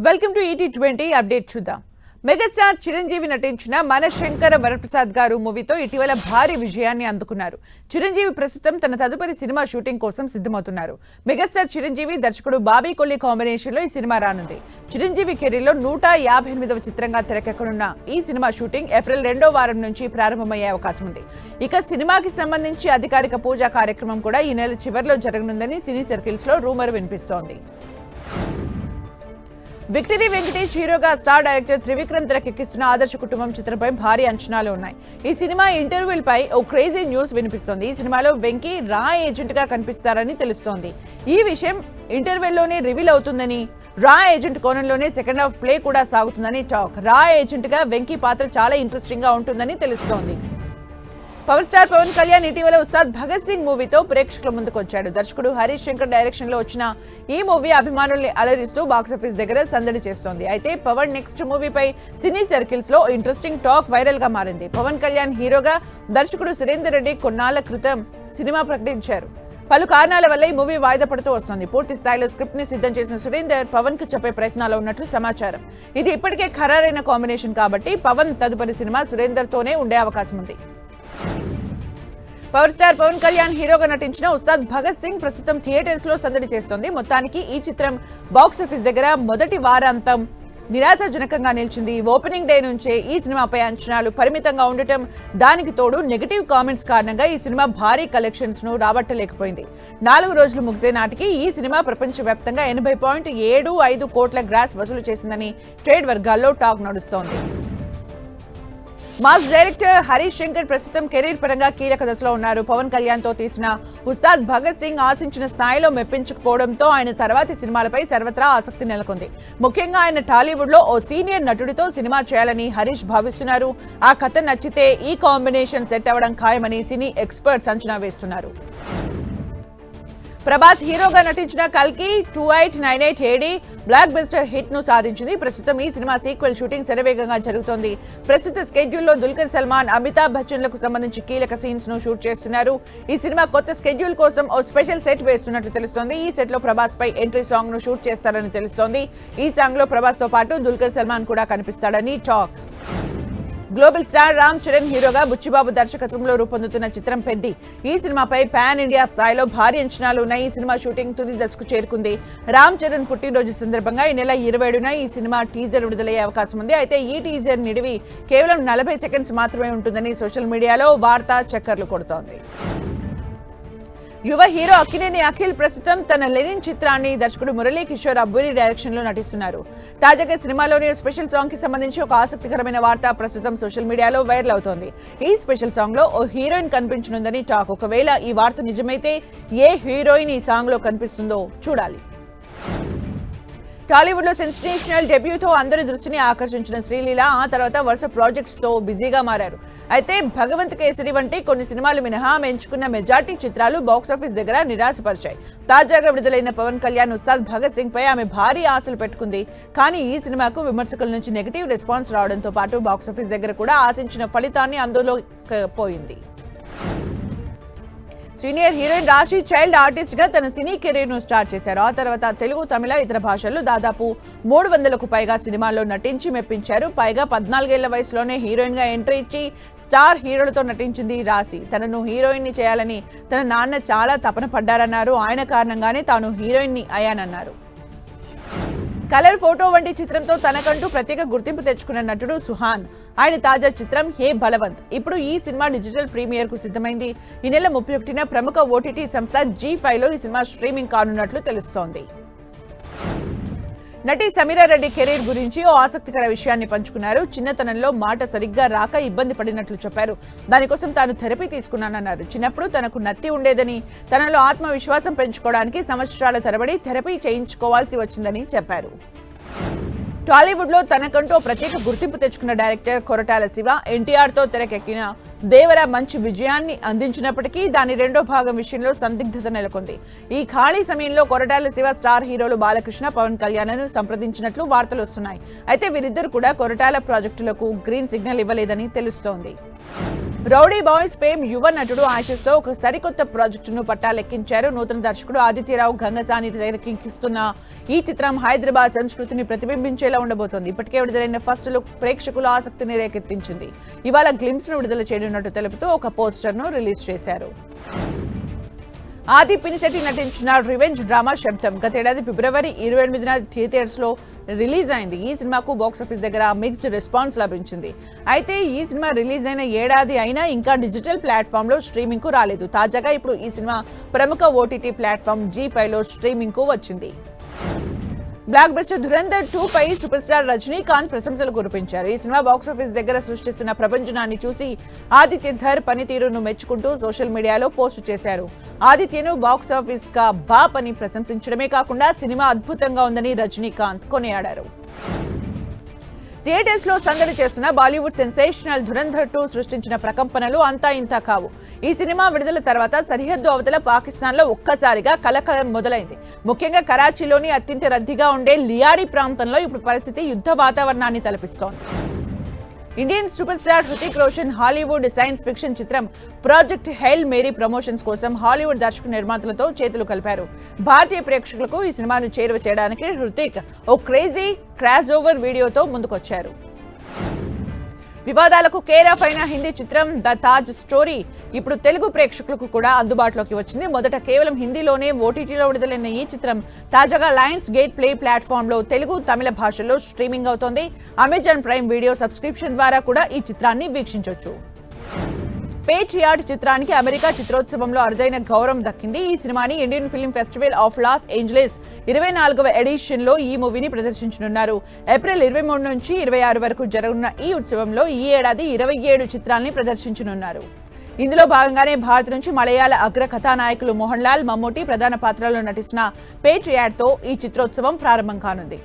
Welcome to ET20 update చూద్దాం. Megastar Chiranjeevi నటించిన మన శంకర వరప్రసాద్ గారు మూవీతో ఇటీవల భారీ విజయాన్ని అందుకున్నారు. చిరంజీవి ప్రస్తుతం తన తదుపరి సినిమా షూటింగ్ కోసం సిద్ధమవుతున్నారు. మెగాస్టార్ చిరంజీవి దర్శకుడు బాబీ కొల్లి కాంబినేషన్ లో ఈ సినిమా రానుంది. చిరంజీవి కెరీర్ లో 158వ చిత్రంగా తెరకెక్కనున్న ఈ సినిమా షూటింగ్ ఏప్రిల్ 2వ వారం నుంచి ప్రారంభమయ్యే అవకాశం ఉంది. ఇక సినిమాకి సంబంధించి అధికారిక పూజా కార్యక్రమం కూడా ఈ నెల చివరిలో జరగనుందని సినీ సర్కిల్స్ లో రూమర్ వినిపిస్తోంది. విక్టరీ వెంకటేష్ హీరోగా స్టార్ డైరెక్టర్ త్రివిక్రమ్ తెరకెక్కిస్తున్న ఆదర్శ కుటుంబం చిత్రంపై భారీ అంచనాలు ఉన్నాయి. ఈ సినిమా ఇంటర్వ్యూలపై ఓ క్రేజీ న్యూస్ వినిపిస్తోంది. ఈ సినిమాలో వెంకీ రా ఏజెంట్ గా కనిపిస్తారని తెలుస్తోంది. ఈ విషయం ఇంటర్వ్యూలోనే రివీల్ అవుతుందని, రా ఏజెంట్ కోణంలోనే సెకండ్ హాఫ్ ప్లే కూడా సాగుతుందని టాక్. రా ఏజెంట్ గా వెంకీ పాత్ర చాలా ఇంట్రెస్టింగ్ గా ఉంటుందని తెలుస్తోంది. పవర్ స్టార్ పవన్ కళ్యాణ్ ఇటీవల ఉస్తాద్ భగత్ సింగ్ మూవీతో ప్రేక్షకుల ముందుకు వచ్చాడు. దర్శకుడు హరీష్ శంకర్ డైరెక్షన్ లో వచ్చిన ఈ మూవీ అభిమానుల్ని అలరిస్తూ బాక్సాఫీస్ దగ్గర సందడి చేస్తోంది. అయితే పవన్ నెక్స్ట్ మూవీపై సినీ సర్కిల్స్ లో ఇంట్రెస్టింగ్ టాక్ వైరల్ గా మారింది. పవన్ కళ్యాణ్ హీరోగా దర్శకుడు సురేందర్ రెడ్డి కొన్నాళ్ల క్రితం సినిమా ప్రకటించారు. పలు కారణాల వల్ల ఈ మూవీ వాయిదా పడుతూ వస్తోంది. పూర్తి స్థాయిలో స్క్రిప్ట్ ని సిద్ధం చేసిన సురేందర్ పవన్ కు చెప్పే ప్రయత్నాలు ఉన్నట్లు సమాచారం. ఇది ఇప్పటికే ఖరారైన కాంబినేషన్ కాబట్టి పవన్ తదుపరి సినిమా సురేందర్ తోనే ఉండే అవకాశం ఉంది. పవర్ స్టార్ పవన్ కళ్యాణ్ హీరోగా నటించిన ఉస్తాద్ భగత్ సింగ్ ప్రస్తుతం థియేటర్స్ లో సందడి చేస్తోంది. మొత్తానికి ఈ చిత్రం బాక్సాఫీస్ దగ్గర మొదటి వారాంతం నిరాశాజనకంగా నిలిచింది. ఓపెనింగ్ డే నుంచే ఈ సినిమాపై అంచనాలు పరిమితంగా ఉండటం, దానికి తోడు నెగటివ్ కామెంట్స్ కారణంగా ఈ సినిమా భారీ కలెక్షన్స్ ను రాబట్టలేకపోయింది. 4 రోజులు ముగిసే నాటికి ఈ సినిమా ప్రపంచవ్యాప్తంగా 80.75 కోట్ల గ్రాస్ వసూలు చేసిందని ట్రేడ్ వర్గాల్లో టాక్ నడుస్తోంది. మాస్ డైరెక్టర్ హరీష్ శంకర్ ప్రస్తుతం కెరీర్ పరంగా కీలక దశలో ఉన్నారు. పవన్ కళ్యాణ్ తో తీసిన ఉస్తాద్ భగత్ సింగ్ ఆశించిన స్థాయిలో మెప్పించకపోవడంతో ఆయన తర్వాతి సినిమాలపై సర్వత్రా ఆసక్తి నెలకొంది. ముఖ్యంగా ఆయన టాలీవుడ్ లో ఓ సీనియర్ నటుడితో సినిమా చేయాలని హరీష్ భావిస్తున్నారు. ఆ కథ నచ్చితే ఈ కాంబినేషన్ సెట్ అవ్వడం ఖాయమని సినీ ఎక్స్పర్ట్స్ అంచనా వేస్తున్నారు. ప్రభాస్ హీరోగా నటించిన కల్కి 2898 AD బ్లాక్ బస్టర్ హిట్ ను సాధించింది. ప్రస్తుతం ఈ సినిమా సీక్వెల్ షూటింగ్ శరవేగంగా జరుగుతోంది. ప్రస్తుత స్కెడ్యూల్లో దుల్కర్ సల్మాన్, అమితాబ్ బచ్చన్లకు సంబంధించి కీలక సీన్స్ ను షూట్ చేస్తున్నారు. ఈ సినిమా కొత్త స్కెడ్యూల్ కోసం ఓ స్పెషల్ సెట్ వేస్తున్నట్లు తెలుస్తోంది. ఈ సెట్ లో ప్రభాస్ పై ఎంట్రీ సాంగ్ ను షూట్ చేస్తారని తెలుస్తోంది. ఈ సాంగ్ లో ప్రభాస్ తో పాటు దుల్కర్ సల్మాన్ కూడా కనిపిస్తాడని talk. Global star Ram Charan హీరోగా బుచ్చిబాబు దర్శకత్వంలో రూపొందుతున్న చిత్రం పెద్ది. ఈ సినిమాపై పాన్ ఇండియా స్థాయిలో భారీ అంచనాలు ఉన్నాయి. ఈ సినిమా షూటింగ్ తుది దశకు చేరుకుంది. రామ్ చరణ్ పుట్టినరోజు సందర్భంగా ఈ నెల 27న ఈ సినిమా టీజర్ విడుదలయ్యే అవకాశం ఉంది. అయితే ఈ టీజర్ నిడివి కేవలం 40 సెకండ్స్ మాత్రమే ఉంటుందని సోషల్ మీడియాలో వార్త చక్కర్లు కొడుతోంది. యువ హీరో అక్కినేని అఖిల్ ప్రస్తుతం తన లెనిన్ చిత్రాన్ని దర్శకుడు మురళీ కిషోర్ అబ్బూరి డైరెక్షన్ లో నటిస్తున్నారు. తాజాగా సినిమాలోని స్పెషల్ సాంగ్ కి సంబంధించి ఒక ఆసక్తికరమైన వార్త ప్రస్తుతం సోషల్ మీడియాలో వైరల్ అవుతోంది. ఈ స్పెషల్ సాంగ్ లో ఓ హీరోయిన్ కనిపించనుందని టాక్. ఒకవేళ ఈ వార్త నిజమైతే ఏ హీరోయిన్ ఈ సాంగ్ లో కనిపిస్తుందో చూడాలి. టాలీవుడ్ లో సెన్సేషనల్ డెబ్యూతో అందరి దృష్టిని ఆకర్షించిన శ్రీలీల ఆ తర్వాత వరుస ప్రాజెక్ట్స్ తో బిజీగా మారారు. అయితే భగవంత్ కేసరి వంటి కొన్ని సినిమాలు మినహా ఎంచుకున్న మెజార్టీ చిత్రాలు బాక్సాఫీస్ దగ్గర నిరాశపరిచాయి. తాజాగా విడుదలైన పవన్ కళ్యాణ్ ఉస్తాద్ భగత్ సింగ్ పై ఆమె భారీ ఆశలు పెట్టుకుంది. కానీ ఈ సినిమాకు విమర్శకుల నుంచి నెగిటివ్ రెస్పాన్స్ రావడంతో పాటు బాక్సాఫీస్ దగ్గర కూడా ఆశించిన ఫలితాన్ని అందులోకపోయింది. సీనియర్ హీరోయిన్ రాశి చైల్డ్ ఆర్టిస్ట్ గా తన సినీ కెరీర్ ను స్టార్ట్ చేశారు. ఆ తర్వాత తెలుగు, తమిళ, ఇతర భాషల్లో దాదాపు 300కు పైగా సినిమాల్లో నటించి మెప్పించారు. పైగా 14 ఏళ్ల వయసులోనే హీరోయిన్ గా ఎంట్రీ ఇచ్చి స్టార్ హీరోలతో నటించింది రాశి. తనను హీరోయిన్ ని చేయాలని తన నాన్న చాలా తపన పడ్డారన్నారు. ఆయన కారణంగానే తాను హీరోయిన్ ని అయ్యానన్నారు. కలర్ ఫోటో వంటి చిత్రంతో తనకంటూ ప్రత్యేక గుర్తింపు తెచ్చుకున్న నటుడు సుహాన్. ఆయన తాజా చిత్రం హే బలవంత్ ఇప్పుడు ఈ సినిమా డిజిటల్ ప్రీమియర్ కు సిద్ధమైంది. ఈ నెల 31న ప్రముఖ ఓటీటీ సంస్థ G5లో ఈ సినిమా స్ట్రీమింగ్ కానున్నట్లు తెలుస్తోంది. నటి సమీరా రెడ్డి కెరీర్ గురించి ఓ ఆసక్తికర విషయాన్ని పంచుకున్నారు. చిన్నతనంలో మాట సరిగ్గా రాక ఇబ్బంది పడినట్లు చెప్పారు. దానికోసం తాను థెరపీ తీసుకున్నానన్నారు. చిన్నప్పుడు తనకు నత్తి ఉండేదని, తనలో ఆత్మవిశ్వాసం పెంచుకోవడానికి సంవత్సరాల తరబడి థెరపీ చేయించుకోవాల్సి వచ్చిందని చెప్పారు. టాలీవుడ్ లో తనకంటూ ప్రత్యేక గుర్తింపు తెచ్చుకున్న డైరెక్టర్ కొరటాల శివ ఎన్టీఆర్ తో తెరకెక్కిన దేవర మంచి విజయాన్ని అందించినప్పటికీ దాని రెండో భాగం విషయంలో సందిగ్ధత నెలకొంది. ఈ ఖాళీ సమయంలో కొరటాల శివ స్టార్ హీరోలు బాలకృష్ణ, పవన్ కళ్యాణ్ను సంప్రదించినట్లు వార్తలు వస్తున్నాయి. అయితే వీరిద్దరు కూడా కొరటాల ప్రాజెక్టులకు గ్రీన్ సిగ్నల్ ఇవ్వలేదని తెలుస్తోంది. రౌడీ బాయ్స్ ఫేమ్ యువ నటుడు ఆశిష్ తో ఒక సరికొత్త ప్రాజెక్టును పట్టాలెక్కించారు. నూతన దర్శకుడు ఆదిత్యరావు గంగసాని తెరకెక్కిస్తున్న ఈ చిత్రం హైదరాబాద్ సంస్కృతిని ప్రతిబింబించేలా ఉండబోతోంది. ఇప్పటికే విడుదలైన ఫస్ట్ లుక్ ప్రేక్షకుల ఆసక్తిని రేకెత్తించింది. ఇవాళ గ్లిమ్స్ ను విడుదల చేయనున్నట్టు తెలుపుతూ ఒక పోస్టర్ ను రిలీజ్ చేశారు. ఆది పినిశెట్టి నటించిన రివెంజ్ డ్రామా శబ్దం గతేడాది ఫిబ్రవరి 28న థియేటర్స్ లో రిలీజ్ అయింది. ఈ సినిమాకు బాక్సాఫీస్ దగ్గర మిక్స్డ్ రెస్పాన్స్ లభించింది. అయితే ఈ సినిమా రిలీజ్ అయిన ఏడాది అయినా ఇంకా డిజిటల్ ప్లాట్ఫామ్ లో స్ట్రీమింగ్ కు రాలేదు. తాజాగా ఇప్పుడు ఈ సినిమా ప్రముఖ ఓటీటీ ప్లాట్ఫామ్ జీ5 లో స్ట్రీమింగ్ కు వచ్చింది. బ్లాక్ బస్టర్ ధురంధర్ 2 పై సూపర్ స్టార్ రజనీకాంత్ ప్రశంసలు కురిపించారు. ఈ సినిమా బాక్సాఫీస్ దగ్గర సృష్టిస్తున్న ప్రపంచనాన్ని చూసి ఆదిత్య ధర్ పనితీరును మెచ్చుకుంటూ సోషల్ మీడియాలో పోస్టు చేశారు. ఆదిత్యను బాక్సాఫీస్ గా బాప్ అని ప్రశంసించడమే కాకుండా సినిమా అద్భుతంగా ఉందని రజనీకాంత్ కొనియాడారు. థియేటర్స్ లో సందడి చేస్తున్న బాలీవుడ్ సెన్సేషనల్ ధురంధర్ 2 సృష్టించిన ప్రకంపనలు అంతా ఇంతా కావు. ఈ సినిమా విడుదల తర్వాత సరిహద్దు అవతల పాకిస్తాన్ లో ఒక్కసారిగా కలకలం మొదలైంది. ముఖ్యంగా కరాచీలోని అత్యంత రద్దీగా ఉండే లియారీ ప్రాంతంలో ఇప్పుడు పరిస్థితి యుద్ధ వాతావరణాన్ని తలపిస్తోంది. Indian super star Hrithik Roshan Hollywood science fiction చిత్రం ప్రాజెక్ట్ హెయిల్ మేరీ ప్రమోషన్స్ కోసం హాలీవుడ్ దర్శక నిర్మాతలతో చేతులు కలిపారు. భారతీయ ప్రేక్షకులకు ఈ సినిమాను చేరువ చేయడానికి హృతిక్ ఓ క్రేజీ క్రాస్ ఓవర్ వీడియోతో ముందుకొచ్చారు. వివాదాలకు కేర్ ఆఫ్ అయిన హిందీ చిత్రం ద తాజ్ స్టోరీ ఇప్పుడు తెలుగు ప్రేక్షకులకు కూడా అందుబాటులోకి వచ్చింది. మొదట కేవలం హిందీలోనే ఓటీటీలో విడుదలైన ఈ చిత్రం తాజాగా లయన్స్ గేట్ ప్లే ప్లాట్ఫామ్ లో తెలుగు, తమిళ భాషల్లో స్ట్రీమింగ్ అవుతోంది. అమెజాన్ ప్రైమ్ వీడియో సబ్స్క్రిప్షన్ ద్వారా కూడా ఈ చిత్రాన్ని వీక్షించొచ్చు. పేట్రియాట్ చిత్రానికి అమెరికా చిత్రోత్సవంలో అరుదైన గౌరవం దక్కింది. ఈ సినిమాని Indian film festival of Los Angeles 24వ ఎడిషన్ లో ఈ మూవీని ప్రదర్శించనున్నారు. ఏప్రిల్ 23 నుంచి 26 వరకు జరగనున్న ఈ ఉత్సవంలో ఈ ఏడాది 27 చిత్రాల్ని ప్రదర్శించనున్నారు. ఇందులో భాగంగానే భారత్ నుంచి మలయాళ అగ్ర కథానాయకులు మోహన్ లాల్, మమ్మూటి ప్రధాన పాత్రల్లో నటిస్తున్న పేట్రియాట్ తో ఈ చిత్రోత్సవం ప్రారంభం కానుంది.